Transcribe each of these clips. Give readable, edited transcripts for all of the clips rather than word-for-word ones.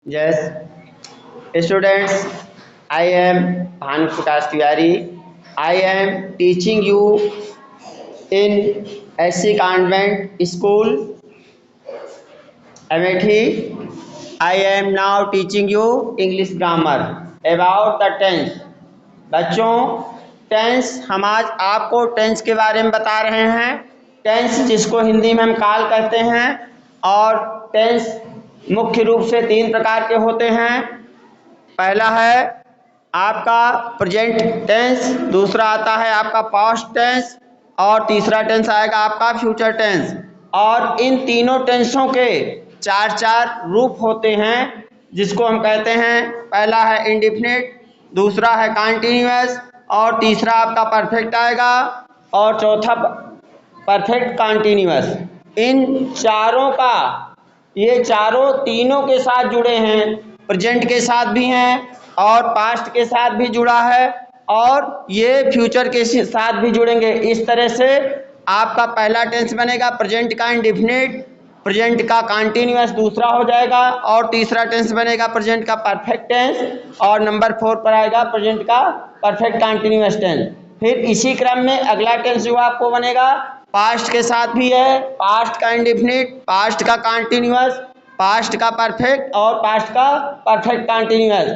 Yes, students, I am Bhanu Prakash Tiwari. I am teaching you in SC Convent School, Amethi. I am now teaching you English grammar about the tense. बच्चों, tense हम आज आपको tense के बारे में बता रहे हैं। टेंस जिसको हिंदी में हम काल कहते हैं, और टेंस मुख्य रूप से 3 प्रकार के होते हैं। पहला है आपका प्रेजेंट टेंस, दूसरा आता है आपका पास्ट टेंस, और तीसरा टेंस आएगा आपका फ्यूचर टेंस। और इन तीनों टेंसों के 4 रूप होते हैं, जिसको हम कहते हैं, पहला है इंडेफिनिट, दूसरा है कॉन्टिन्यूअस, और तीसरा आपका परफेक्ट आएगा, और चौथा परफेक्ट कॉन्टिन्यूअस। इन चारों का, ये चारों तीनों के साथ जुड़े हैं, प्रेजेंट के साथ भी हैं और पास्ट के साथ भी जुड़ा है, और ये फ्यूचर के साथ भी जुड़ेंगे। इस तरह से आपका पहला टेंस बनेगा प्रेजेंट का इंडेफिनिट, प्रेजेंट का कॉन्टिन्यूअस दूसरा हो जाएगा, और तीसरा टेंस बनेगा प्रेजेंट का परफेक्ट टेंस, और नंबर 4 पर आएगा प्रेजेंट का परफेक्ट कॉन्टिन्यूअस टेंस। फिर इसी क्रम में अगला टेंस जो आपको बनेगा पास्ट के साथ भी है, पास्ट का इंडेफिनिट, पास्ट का कॉन्टिन्यूअस, पास्ट का परफेक्ट और पास्ट का परफेक्ट कॉन्टिन्यूअस।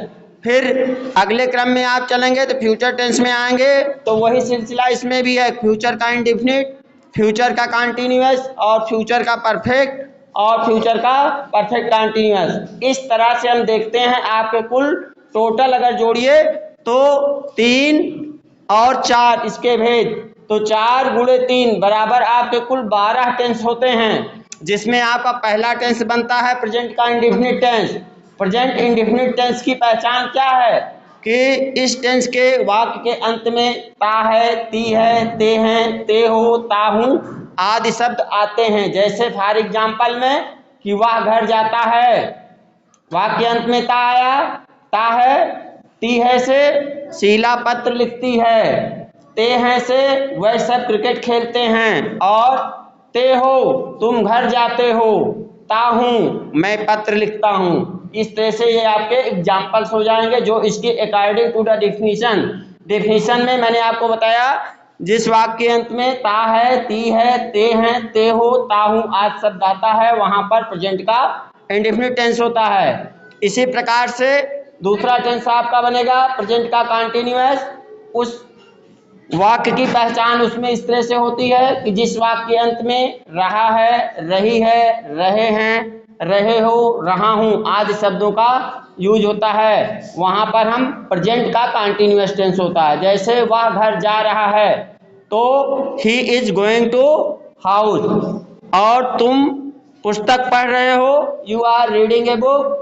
फिर अगले क्रम में आप चलेंगे तो फ्यूचर टेंस में आएंगे, तो वही सिलसिला इसमें भी है, फ्यूचर का इंडेफिनिट, फ्यूचर का कॉन्टिन्यूअस और फ्यूचर का परफेक्ट और फ्यूचर का परफेक्ट कॉन्टिन्यूअस। इस तरह से हम देखते हैं आपके कुल टोटल अगर जोड़िए तो 3 और 4 इसके भेद, तो 4 गुणे 3 बराबर आपके कुल 12 टेंस होते हैं, जिसमें आपका पहला टेंस बनता है प्रेजेंट का indefinite tense. Present indefinite tense की पहचान क्या है कि इस टेंस के वाक्य के अंत में ता है, ती है, ते हैं, ते हो, ता हूं आदि शब्द आते हैं। जैसे फॉर एग्जाम्पल में कि वह घर जाता है, वाक्य अंत में ता आया, ता है, ती है से शीला पत्र लिखती है, ते हैं से वह सब क्रिकेट खेलते हैं, और ते हो तुम घर जाते हो, ता हूं मैं पत्र लिखता हूं। इस तरह से ये आपके एग्जाम्पल्स हो जाएंगे, जो इसके अकॉर्डिंग टू द डेफिनेशन में मैंने आपको बताया, जिस वाक्य के अंत में ता है, ती है, ते हैं, ते हो, ता हूं आदि शब्द आता है, वहां पर प्रेजेंट का इंडेफिनिट टेंस होता है। इसी प्रकार से दूसरा टेंस आपका बनेगा प्रेजेंट का कॉन्टिन्यूअस। उस वाक्य की पहचान उसमें इस तरह से होती है कि जिस वाक्य के अंत में रहा है, रही है, रहे हैं, रहे हो, रहा हूं आदि शब्दों का यूज होता है, वहां पर हम प्रेजेंट का कॉन्टिन्यूअस टेंस होता है। जैसे वह घर जा रहा है तो he is going to house, और तुम पुस्तक पढ़ रहे हो, you are reading a book,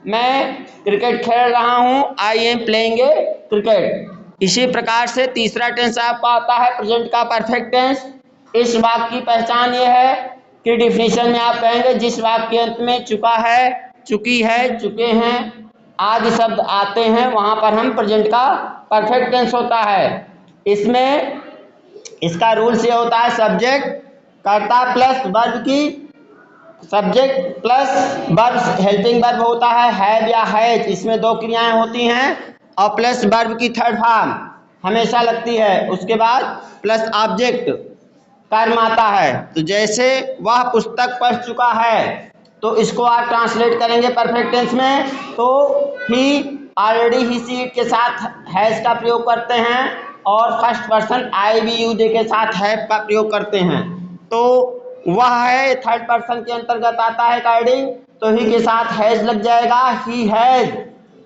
मैं क्रिकेट खेल रहा हूं, I am playing a cricket. इसी प्रकार से तीसरा टेंस आपका आता है प्रेजेंट का परफेक्ट टेंस। इस वाक्य की पहचान ये है कि डिफिनीशन में आप कहेंगे जिस वाक्य के अंत में चुका है, चुकी है, चुके हैं आदि शब्द आते हैं, वहां पर हम प्रेजेंट का परफेक्ट टेंस होता है। इसमें इसका रूल्स ये होता है, सब्जेक्ट कर्ता प्लस वर्ब की, subject plus verb helping verb होता है, हैव या हैज, इसमें 2 क्रियाएं होती हैं, और प्लस वर्ब की थर्ड फॉर्म हमेशा लगती है, उसके बाद प्लस ऑब्जेक्ट कर्म आता है। तो जैसे वह पुस्तक पढ़ चुका है, तो इसको आप ट्रांसलेट करेंगे परफेक्ट टेंस में, तो ही ऑलरेडी ही सी इट के साथ हैज का प्रयोग करते हैं, और first person I we you जे के साथ हैव का प्रयोग करते हैं। तो वह है थर्ड पर्सन के अंतर्गत आता है अकॉर्डिंग, तो ही के साथ हैज लग जाएगा, ही हैज,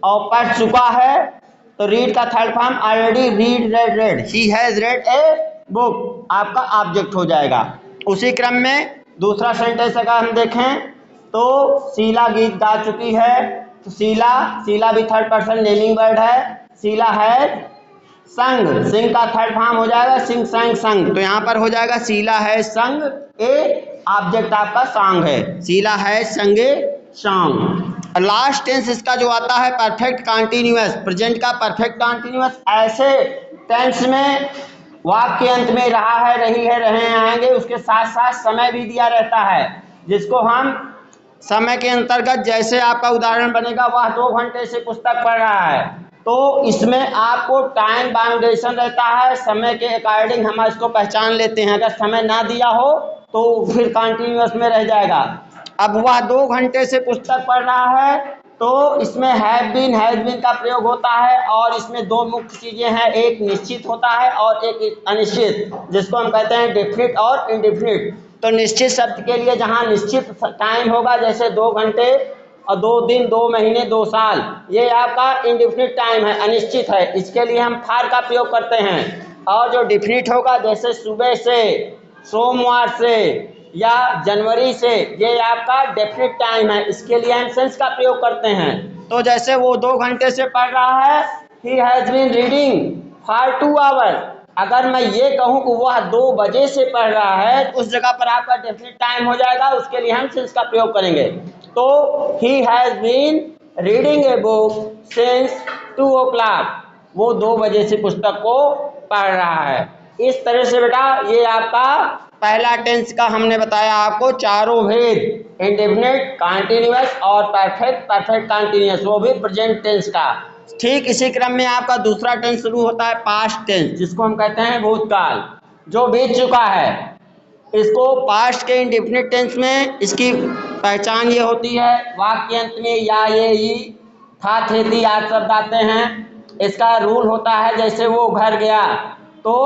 और पढ़ चुका है तो रीड का third form already read, red, red, he has red a book आपका ऑब्जेक्ट हो जाएगा। उसी क्रम में दूसरा सेंटेंस अगर हम देखें तो शीला गीत गा चुकी है, तो शीला भी थर्ड पर्सन नेमिंग वर्ड है, शीला हैज संग, सिंग का थर्ड फॉर्म हो जाएगा सिंग, संग, संग, तो यहाँ पर हो जाएगा शीला है संग ए, ऑब्जेक्ट आपका सॉन्ग है, शीला है संगे सॉन्ग। लास्ट टेंस इसका जो आता है परफेक्ट कॉन्टिन्यूअस, प्रेजेंट का परफेक्ट कॉन्टिन्यूअस। ऐसे टेंस में वाक्य के अंत में रहा है, रही है, रहे हैं आएंगे, उसके साथ साथ समय भी दिया रहता है, जिसको हम समय के अंतर्गत जैसे आपका उदाहरण बनेगा, वह 2 घंटे से पुस्तक पढ़ रहा है, तो इसमें आपको टाइम बाउंडेशन रहता है, समय के अकॉर्डिंग हम इसको पहचान लेते हैं। अगर समय ना दिया हो तो फिर कंटिन्यूअस में रह जाएगा। अब वह 2 घंटे से पुस्तक पढ़ रहा है, तो इसमें हैव बीन का प्रयोग होता है, और इसमें 2 मुख्य चीजें हैं, एक निश्चित होता है और एक अनिश्चित, जिसको हम कहते हैं डेफिनिट और इनडेफिनिट। तो निश्चित शब्द के लिए जहाँ निश्चित टाइम होगा, जैसे 2 घंटे और 2 दिन, 2 महीने, 2 साल, ये आपका इनडेफिनिट टाइम है, अनिश्चित है, इसके लिए हम फार का प्रयोग करते हैं। और जो डेफिनिट होगा, जैसे सुबह से, सोमवार से या जनवरी से, ये आपका डेफिनिट टाइम है, इसके लिए हम सेंस का प्रयोग करते हैं। तो जैसे वो 2 घंटे से पढ़ रहा है, he has been reading for 2 hours. अगर मैं ये कहूँ कि वह 2 बजे से पढ़ रहा है, उस जगह पर आपका डेफिनिट टाइम हो जाएगा, उसके लिए हम सिंस का प्रयोग करेंगे। तो he has been reading a book since 2 o'clock, वो 2 बजे से पुस्तक को पढ़ रहा है। इस तरह से बेटा ये आपका पहला टेंस का हमने बताया आपको चारों भेद, इंडेफिनिट, कंटीन्यूअस और परफेक्ट, परफेक्ट कंटीन्यूअस, वो भी प्रेजेंट टेंस का। ठीक इसी क्रम में आपका दूसरा टेंस शुरू होता है पास्ट टेंस, जिसको हम कहते हैं भूतकाल, जो बीत चुका है। इसको पास्ट के इंडेफिनिट टेंस में इसकी पहचान ये होती है, वाक्य अंत में या, ये, ई, था, थे, थी आदि शब्द आते हैं। इसका रूल होता है, जैसे वो घर गया, तो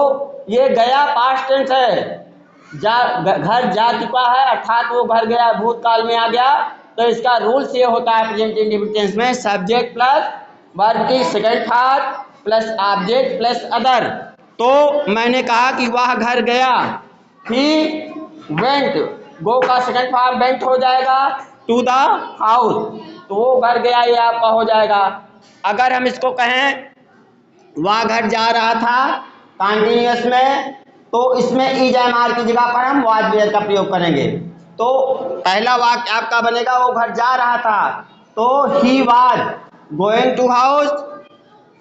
ये गया पास्ट टेंस है, घर जा चुका है, अर्थात वो घर गया, भूतकाल में आ गया। तो इसका रूल्स ये होता है प्रेजेंट इंडेफिनिट टेंस में, सब्जेक्ट प्लस वर्ब की second form plus object plus other. तो मैंने कहा कि वह घर गया, ही वेंट, गो का सेकंड फॉर्म वेंट हो जाएगा, टू द हाउस, तो वो घर गया, ये आपका हो जाएगा। अगर हम इसको कहें वह घर जा रहा था कंटिन्यूअस में, तो इसमें इज एम आर की जगह पर हम वाज वेयर का प्रयोग करेंगे। तो पहला वाक्य आपका बनेगा वो घर जा रहा था, तो he was going to house.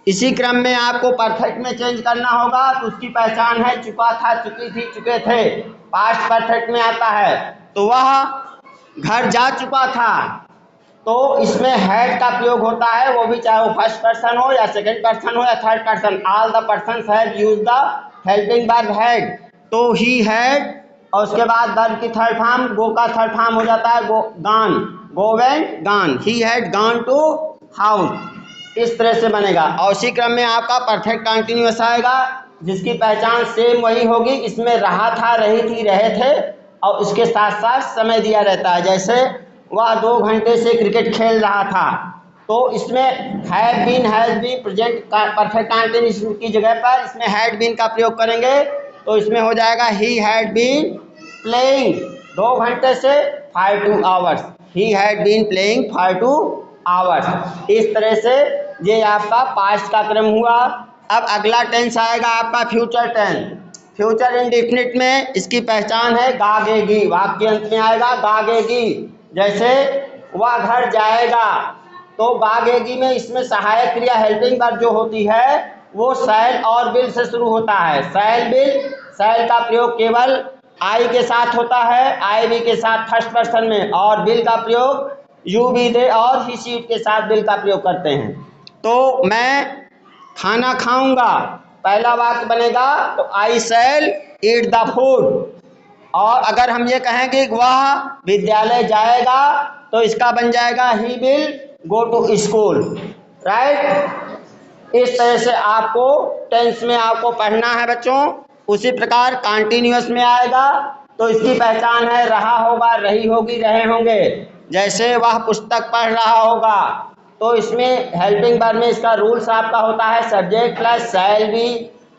इसी क्रम में आपको परफेक्ट में चेंज करना होगा, तो उसकी पहचान है चुका था, चुकी थी, चुके थे, पास्ट परफेक्ट में आता है। तो वह घर जा चुका था, तो इसमें हैड का प्रयोग होता है, वो भी चाहे वो फर्स्ट पर्सन हो या सेकंड पर्सन हो या third person, all the persons have used the helping verb had. तो ही हैड, और उसके बाद वर्ब की थर्ड फॉर्म, गो का थर्ड फॉर्म हो जाता है गो, गान, go went gone, he had gone to house. इस तरह से बनेगा। और इसी क्रम में आपका परफेक्ट कंटिन्यूअस आएगा, जिसकी पहचान सेम वही होगी, इसमें रहा था, रही थी, रहे थे, और इसके साथ साथ समय दिया रहता है। जैसे वह 2 घंटे से क्रिकेट खेल रहा था, तो इसमें have been, has been, present perfect continuous की जगह पर इसमें हैड बीन का प्रयोग करेंगे, तो इसमें हो जाएगा ही हैड बीन प्लेइंग 2 घंटे से for 2 hours, he had been playing for 2 hours. इस तरह से ये आपका पास्ट का क्रम हुआ। अब अगला टेंस आएगा आपका फ्यूचर टेंस। फ्यूचर इंडेफिनिट में इसकी पहचान है गागेगी, वाक्य अंत में आएगा गागेगी। जैसे वह घर जाएगा, तो गागेगी में इसमें सहायक क्रिया हेल्पिंग वर्ब जो होती है वो शैल और विल से शुरू होता है। शैल विल, शैल का प्रयोग केवल आई के साथ होता है, आई बी के साथ फर्स्ट पर्सन में, और विल का प्रयोग यू बी दे और ही शीट के साथ विल का प्रयोग करते हैं। तो मैं खाना खाऊंगा, पहला वाक्य बनेगा तो आई शैल ईट द फूड। और अगर हम ये कहेंगे कि वह विद्यालय जाएगा, तो इसका बन जाएगा he will go to school, right. इस तरह से आपको टेंस में आपको पढ़ना है बच्चों। उसी प्रकार कंटिन्यूअस में आएगा, तो इसकी पहचान है रहा होगा, रही होगी, रहे होंगे। जैसे वह पुस्तक पढ़ रहा होगा, तो इसमें हेल्पिंग वर्ब में इसका रूल्स आपका होता है subject plus shall be,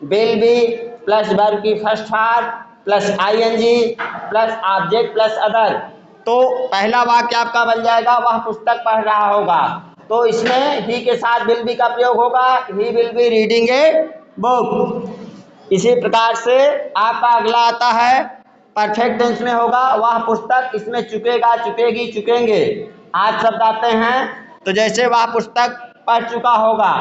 will be plus verb की first form plus ING plus object plus other. तो पहला वाक्य आपका बन जाएगा वह पुस्तक पढ़ रहा होगा, तो इसमें ही के साथ विल बी का प्रयोग होगा, he will be reading a book. इसी प्रकार से आपका अगला आता है परफेक्ट टेंस में होगा वह पुस्तक, इसमें चुकेगा, चुकेगी, चुकेंगे आज शब्द आते हैं। तो जैसे वह पुस्तक पढ़ चुका होगा,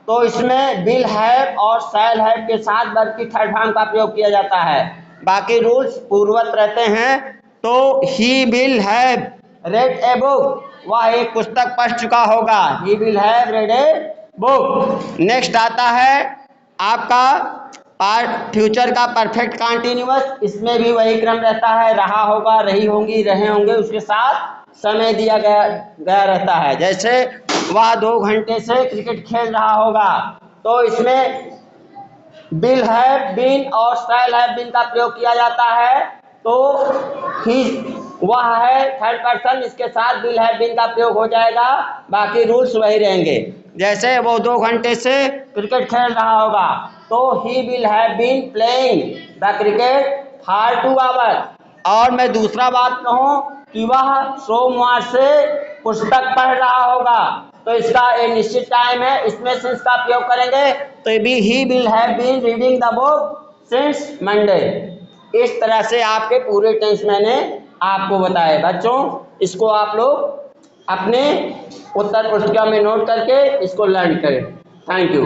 तो इसमें विल हैव और शैल हैव के साथ वर्ब की थर्ड फॉर्म का प्रयोग किया जाता है। बाकी रूल्स पूर्ववत रहते हैं। तो he will have read a book, वह एक पुस्तक पढ़ चुका होगा। ही will have read a book. Next आता है आपका पार्ट फ्यूचर का परफेक्ट कंटिन्यूअस। इसमें भी वही क्रम रहता है, रहा होगा, रही होंगी, रहे होंगे, उसके साथ समय दिया गया रहता है। जैसे वह 2 घंटे से क्रिकेट खेल रहा होगा, तो इसमें विल हैव बीन और शैल हैव बीन का प्रयोग किया जाता है। तो ही वह है थर्ड पर्सन, इसके साथ विल हैव बीन का प्रयोग हो जाएगा, बाकी रूल्स वही रहेंगे। जैसे वो 2 घंटे से क्रिकेट खेल रहा होगा, तो he will have been playing the cricket for 2 hours. और मैं दूसरा बात कहूँ कि वह सोमवार से पुस्तक पढ़ रहा होगा, तो इसका एक निश्चित टाइम है, इसमें सिंस का प्रयोग करेंगे, तो भी he will have been reading the book since Monday. इस तरह से आपके पूरे टेंस मैंने आपको बताए। बच्चों, इसको आप लोग अपने उत्तर पुस्तिका में नोट करके इसको लर्न करें। Thank you.